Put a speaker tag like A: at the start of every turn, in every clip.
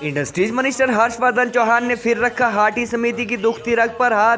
A: Industries minister Harshvardhan Chauhan ने फिर रखा हाटी समिति की दुखती रग पर हाथ।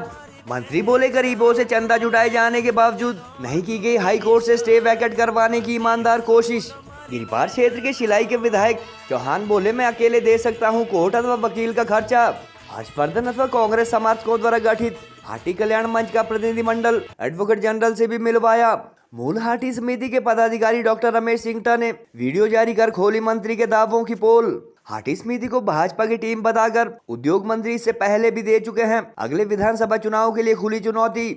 A: मंत्री बोले गरीबों से चंदा जुटाए जाने के बावजूद नहीं की गई हाई कोर्ट से स्टे वैकेट करवाने की ईमानदार कोशिश। गिरिपार क्षेत्र के शिलाई के विधायक चौहान बोले मैं अकेले दे सकता हूं कोर्ट अथवा वकील का खर्चा। हर्षवर्धन अथवा कांग्रेस समर्थकों द्वारा गठित हाटी कल्याण मंच का प्रतिनिधिमंडल एडवोकेट जनरल से भी मिलवाया। मूल हाटी समिति के पदाधिकारी डॉक्टर रमेश सिंगटा ने वीडियो जारी कर खोली मंत्री के दावों की पोल। हाटी समिति को भाजपा की टीम बताकर उद्योग मंत्री इससे पहले भी दे चुके हैं। अगले विधानसभा चुनाव के लिए खुली चुनौती।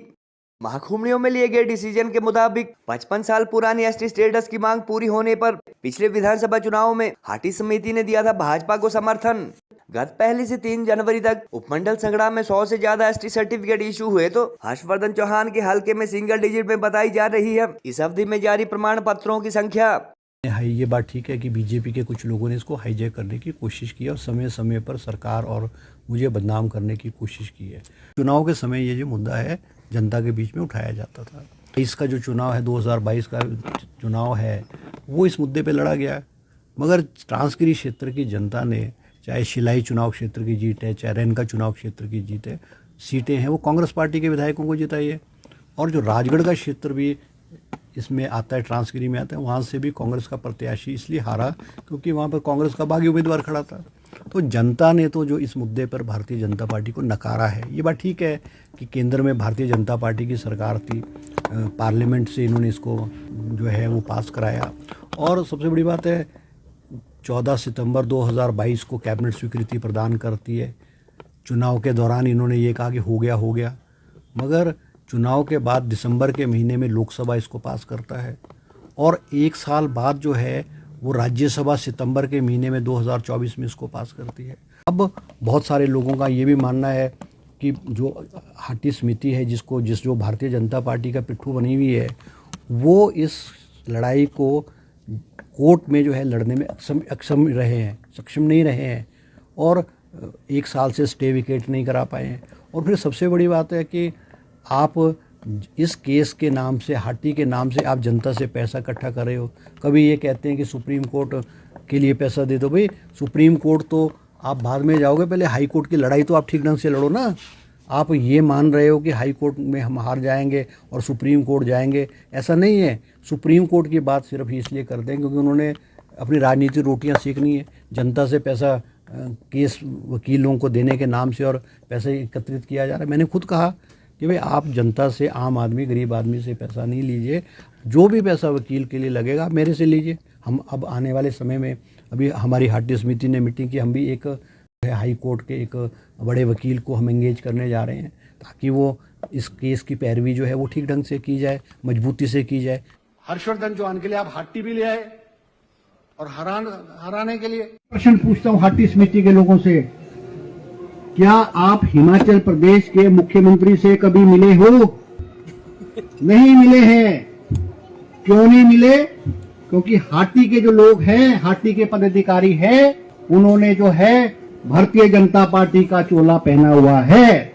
A: महाकुंभनियों में लिए गए डिसीजन के मुताबिक 55 साल पुरानी एसटी स्टेटस की मांग पूरी होने पर पिछले विधानसभा चुनाव में हाटी समिति ने दिया था भाजपा को समर्थन। गत 1 से 3 जनवरी तक उपमंडल संगड़ा में 100 से ज्यादा एसटी सर्टिफिकेट इशू हुए तो हर्षवर्धन चौहान के हलके में सिंगल डिजिट में बताई जा रही है इस अवधि में जारी प्रमाण पत्रों की संख्या।
B: ये बात ठीक है कि बीजेपी के कुछ लोगों ने इसको हाईजैक करने की कोशिश की और समय समय पर सरकार और मुझे बदनाम करने की कोशिश की है। चुनाव के समय ये जो मुद्दा है जनता के बीच में उठाया जाता था। इसका जो चुनाव है 2022 का चुनाव है वो इस मुद्दे पे लड़ा गया है, मगर ट्रांसगिरी क्षेत्र की जनता ने, चाहे शिलाई चुनाव क्षेत्र की जीत है, चाहे रेनका चुनाव क्षेत्र की जीत है, सीटें हैं वो कांग्रेस पार्टी के विधायकों को जिताई है। और जो राजगढ़ का क्षेत्र भी इसमें आता है, ट्रांसगिरी में आता है, वहाँ से भी कांग्रेस का प्रत्याशी इसलिए हारा क्योंकि वहाँ पर कांग्रेस का बागी उम्मीदवार खड़ा था। तो जनता ने तो जो इस मुद्दे पर भारतीय जनता पार्टी को नकारा है। ये बात ठीक है कि केंद्र में भारतीय जनता पार्टी की सरकार थी, पार्लियामेंट से इन्होंने इसको जो है वो पास कराया। और सबसे बड़ी बात है 14 सितंबर 2022 को कैबिनेट स्वीकृति प्रदान करती है। चुनाव के दौरान इन्होंने ये कहा कि हो गया, मगर चुनाव के बाद दिसंबर के महीने में लोकसभा इसको पास करता है और 1 साल बाद जो है वो राज्यसभा सितंबर के महीने में 2024 में इसको पास करती है। अब बहुत सारे लोगों का ये भी मानना है कि जो हाटी समिति है जो भारतीय जनता पार्टी का पिट्ठू बनी हुई है वो इस लड़ाई को कोर्ट में जो है लड़ने में सक्षम नहीं रहे हैं और 1 साल से स्टे विकेट नहीं करा पाए हैं। और फिर सबसे बड़ी बात है कि आप इस केस के नाम से, हाटी के नाम से आप जनता से पैसा इकट्ठा कर रहे हो। कभी ये कहते हैं कि सुप्रीम कोर्ट के लिए पैसा दे दो। भाई सुप्रीम कोर्ट तो आप बाद में जाओगे, पहले हाई कोर्ट की लड़ाई तो आप ठीक ढंग से लड़ो ना। आप ये मान रहे हो कि हाई कोर्ट में हम हार जाएंगे और सुप्रीम कोर्ट जाएंगे, ऐसा नहीं है। सुप्रीम कोर्ट की बात सिर्फ इसलिए करते हैं क्योंकि उन्होंने अपनी राजनीति रोटियां सेकनी है। जनता से पैसा केस वकीलों को देने के नाम से और पैसा एकत्रित किया जा रहा है। मैंने खुद कहा कि भाई आप जनता से, आम आदमी, गरीब आदमी से पैसा नहीं लीजिए। जो भी पैसा वकील के लिए लगेगा मेरे से लीजिए। हम अब आने वाले समय में, अभी हमारी हाटी समिति ने मीटिंग की, हम भी एक हाई कोर्ट के एक बड़े वकील को हम एंगेज करने जा रहे हैं ताकि वो इस केस की पैरवी जो है वो ठीक ढंग से की जाए, मजबूती से की जाए।
C: हर्षवर्धन चौहान के लिए आप हाटी भी ले आए और हराने के लिए प्रश्न पूछता हूं हाटी समिति के लोगों से, क्या आप हिमाचल प्रदेश के मुख्यमंत्री से कभी मिले हो? नहीं मिले हैं। क्यों नहीं मिले? क्योंकि हाटी के जो लोग हैं, हाटी के पदाधिकारी हैं, उन्होंने जो है भारतीय जनता पार्टी का चोला पहना हुआ है।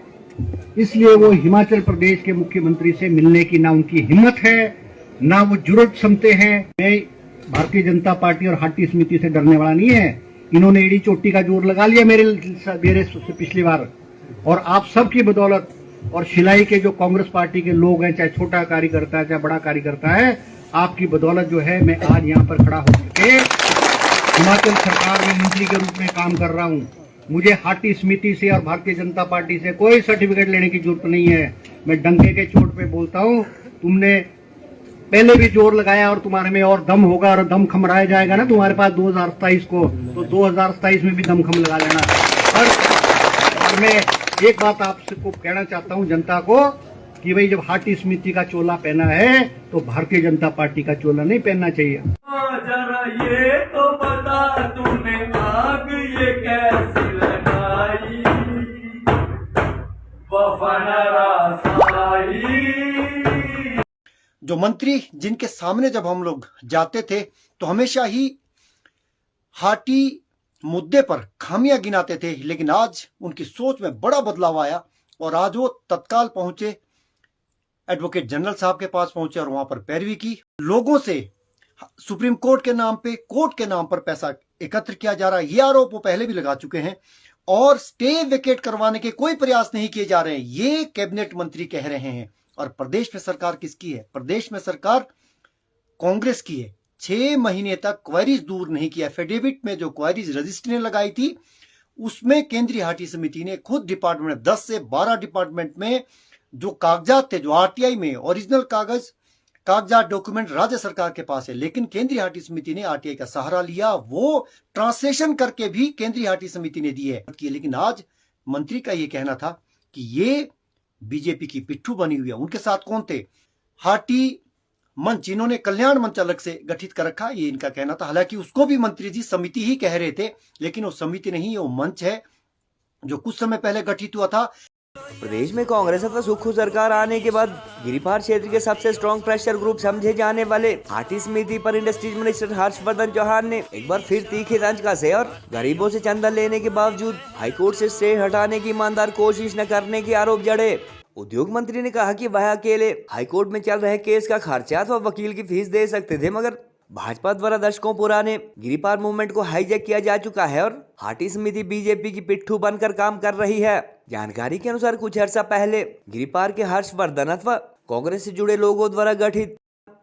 C: इसलिए वो हिमाचल प्रदेश के मुख्यमंत्री से मिलने की ना उनकी हिम्मत है, ना वो जुर्रत समझते हैं। मैं भारतीय जनता पार्टी और हाटी समिति से डरने वाला नहीं है। इन्होंने एड़ी चोटी का जोर लगा लिया मेरे से पिछली बार, और आप सबकी बदौलत और शिलाई के जो कांग्रेस पार्टी के लोग हैं, चाहे छोटा कार्यकर्ता है चाहे बड़ा कार्यकर्ता है, आपकी बदौलत जो है मैं आज यहाँ पर खड़ा होकर के हिमाचल सरकार में मंत्री के रूप में काम कर रहा हूँ। मुझे हाटी समिति से और भारतीय जनता पार्टी से कोई सर्टिफिकेट लेने की जरूरत नहीं है। मैं डंके के चोट पे बोलता हूँ, तुमने पहले भी जोर लगाया और तुम्हारे में और दम होगा और दम खमराया जाएगा ना तुम्हारे पास 2027 को, तो 2027 में भी दम खम लगा लेना। और मैं एक बात आपसे को कहना चाहता हूं जनता को कि भाई जब हाटी समिति का चोला पहना है तो भारतीय जनता पार्टी का चोला नहीं पहनना चाहिए।
D: जरा ये तो बता तूने आग ये कैसी लगाई,
E: जो मंत्री जिनके सामने जब हम लोग जाते थे तो हमेशा ही हाटी मुद्दे पर खामियां गिनाते थे, लेकिन आज उनकी सोच में बड़ा बदलाव आया और आज वो तत्काल पहुंचे, एडवोकेट जनरल साहब के पास पहुंचे और वहां पर पैरवी की। लोगों से सुप्रीम कोर्ट के नाम पे, कोर्ट के नाम पर पैसा एकत्र किया जा रहा है, ये आरोप वो पहले भी लगा चुके हैं। और स्टे वेकेट करवाने के कोई प्रयास नहीं किए जा रहे हैं, ये कैबिनेट मंत्री कह रहे हैं। और प्रदेश में सरकार किसकी है? प्रदेश में सरकार कांग्रेस की है। 6 महीने तक क्वेरीज दूर नहीं किया। एफिडेविट में जो क्वेरीज रजिस्ट्री ने लगाई थी, उसमें केंद्रीय हाटी समिति ने खुद डिपार्टमेंट 10 से 12 डिपार्टमेंट में जो कागजात थे, जो आरटीआई में ओरिजिनल कागजात डॉक्यूमेंट राज्य सरकार के पास है, लेकिन केंद्रीय हाटी समिति ने आरटीआई का सहारा लिया। वो ट्रांसलेशन करके भी केंद्रीय हाटी समिति ने दी है। लेकिन आज मंत्री का ये कहना था कि ये बीजेपी की पिट्ठू बनी हुई है। उनके साथ कौन थे? हाटी मंच, इन्होंने कल्याण मंच अलग से गठित कर रखा, ये इनका कहना था। हालांकि उसको भी मंत्री जी समिति ही कह रहे थे, लेकिन वो समिति नहीं, वो मंच है जो कुछ समय पहले गठित हुआ था।
A: प्रदेश में कांग्रेस अथवा सुक्खू सरकार आने के बाद गिरिपार क्षेत्र के सबसे स्ट्रॉन्ग प्रेशर ग्रुप समझे जाने वाले हाटी समिति पर इंडस्ट्रीज मिनिस्टर हर्षवर्धन चौहान ने एक बार फिर तीखे तंज कसे और गरीबों से चंदा लेने के बावजूद हाईकोर्ट से स्टे हटाने की ईमानदार कोशिश न करने के आरोप जड़े। उद्योग मंत्री ने कहा कि वह अकेले हाईकोर्ट में चल रहे केस का खर्चा अथवा वकील की फीस दे सकते थे, मगर भाजपा द्वारा दशकों पुराने गिरिपार मूवमेंट को हाईजैक किया जा चुका है और हाटी समिति बीजेपी की पिट्ठू बनकर काम कर रही है। जानकारी के अनुसार कुछ अर्सा पहले गिरिपार के हर्षवर्धन अथवा कांग्रेस से जुड़े लोगों द्वारा गठित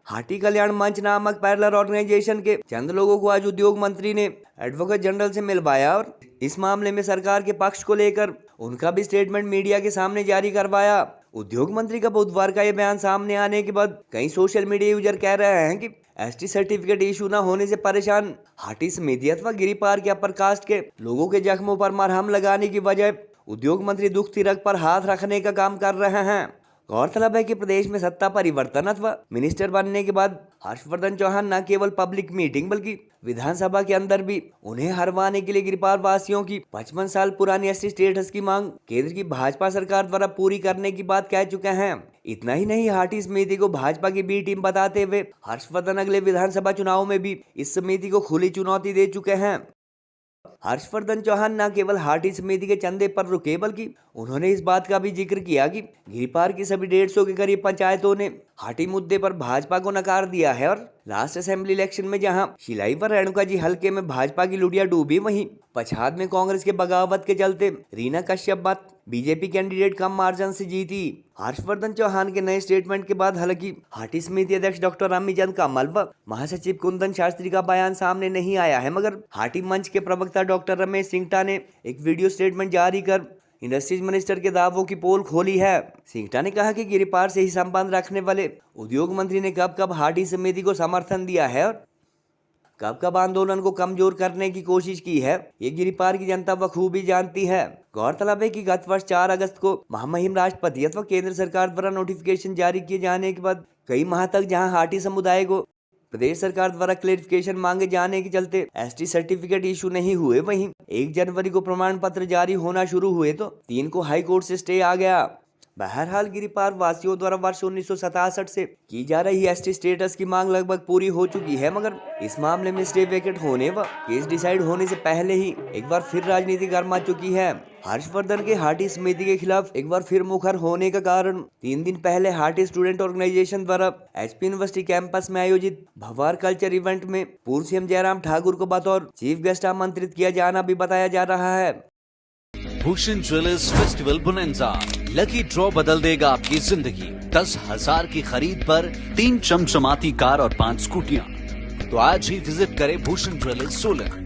A: हाटी कल्याण मंच नामक पैरेलल ऑर्गेनाइजेशन के चंद लोगों को आज उद्योग मंत्री ने एडवोकेट जनरल से मिलवाया और इस मामले में सरकार के पक्ष को लेकर उनका भी स्टेटमेंट मीडिया के सामने जारी करवाया। उद्योग मंत्री का बुधवार का यह बयान सामने आने के बाद कई सोशल मीडिया यूजर कह रहे हैं कि एसटी सर्टिफिकेट इशू न होने से परेशान हाटी समिति अथवा गिरिपार के अपर कास्ट के लोगों के जख्मों पर मरहम लगाने की बजाय उद्योग मंत्री दुख तिरक पर हाथ रखने का काम कर रहे हैं। गौरतलब है कि प्रदेश में सत्ता परिवर्तन अथवा मिनिस्टर बनने के बाद हर्षवर्धन चौहान न केवल पब्लिक मीटिंग बल्कि विधानसभा के अंदर भी उन्हें हरवाने के लिए गिरिपार वासियों की 55 साल पुरानी एसटी स्टेटस की मांग केंद्र की भाजपा सरकार द्वारा पूरी करने की बात कह चुके हैं। इतना ही नहीं, हाटी समिति को भाजपा की बी टीम बताते हुए हर्षवर्धन अगले विधानसभा चुनाव में भी इस समिति को खुली चुनौती दे चुके हैं। हर्षवर्धन चौहान न केवल हाटी समिति के चंदे पर रुके बल्कि उन्होंने इस बात का भी जिक्र किया कि गिरिपार की सभी 150 के करीब पंचायतों ने हाटी मुद्दे पर भाजपा को नकार दिया है और लास्ट असेंबली इलेक्शन में जहां शिलाई व रेणुका जी हल्के में भाजपा की लुटिया डूबी, वहीं पछाद में कांग्रेस के बगावत के चलते रीना कश्यप मत बीजेपी कैंडिडेट कम मार्जिन से जीती। हर्षवर्धन चौहान के नए स्टेटमेंट के बाद हालांकि हाटी समिति अध्यक्ष डॉक्टर रामीचंद कमल व महासचिव कुंदन शास्त्री का बयान सामने नहीं आया है, मगर हाटी मंच के प्रवक्ता डॉक्टर रमेश सिंगटा ने एक वीडियो स्टेटमेंट जारी कर इंडस्ट्रीज मिनिस्टर के दावों की पोल खोली है। सिंगटा ने कहा कि गिरिपार से ही संबंध रखने वाले उद्योग मंत्री ने कब कब हाटी समिति को समर्थन दिया है और कब कब आंदोलन को कमजोर करने की कोशिश की है, ये गिरिपार की जनता बखूबी जानती है। गौरतलब है कि गत वर्ष 4 अगस्त को महामहिम राष्ट्रपति अथवा केंद्र सरकार द्वारा नोटिफिकेशन जारी किए जाने के बाद कई माह तक जहां हाटी समुदाय को प्रदेश सरकार द्वारा क्लेरिफिकेशन मांगे जाने के चलते एसटी सर्टिफिकेट इशू नहीं हुए, वहीं 1 जनवरी को प्रमाण पत्र जारी होना शुरू हुए तो 3 को हाई कोर्ट से स्टे आ गया। बहरहाल गिरिपार वासियों द्वारा वर्ष 1967 से की जा रही एसटी स्टेटस की मांग लगभग पूरी हो चुकी है, मगर इस मामले में स्टे वेकेट होने व केस डिसाइड होने से पहले ही एक बार फिर राजनीति गर्मा चुकी है। हर्षवर्धन के हाटी समिति के खिलाफ एक बार फिर मुखर होने का कारण 3 दिन पहले हाटी स्टूडेंट ऑर्गेनाइजेशन द्वारा एचपी यूनिवर्सिटी कैंपस में आयोजित भवार कल्चर इवेंट में पूर्व सीएम जयराम ठाकुर को बतौर चीफ गेस्ट आमंत्रित किया जाना भी बताया जा रहा है।
F: Bhushan jewellers festival bonanza, lucky draw बदल देगा आपकी जिंदगी। 10,000 की खरीद पर 3 चमचमाती कार और 5 स्कूटियां। तो आज ही विजिट करें भूषण ज्वेलर्स सोलन।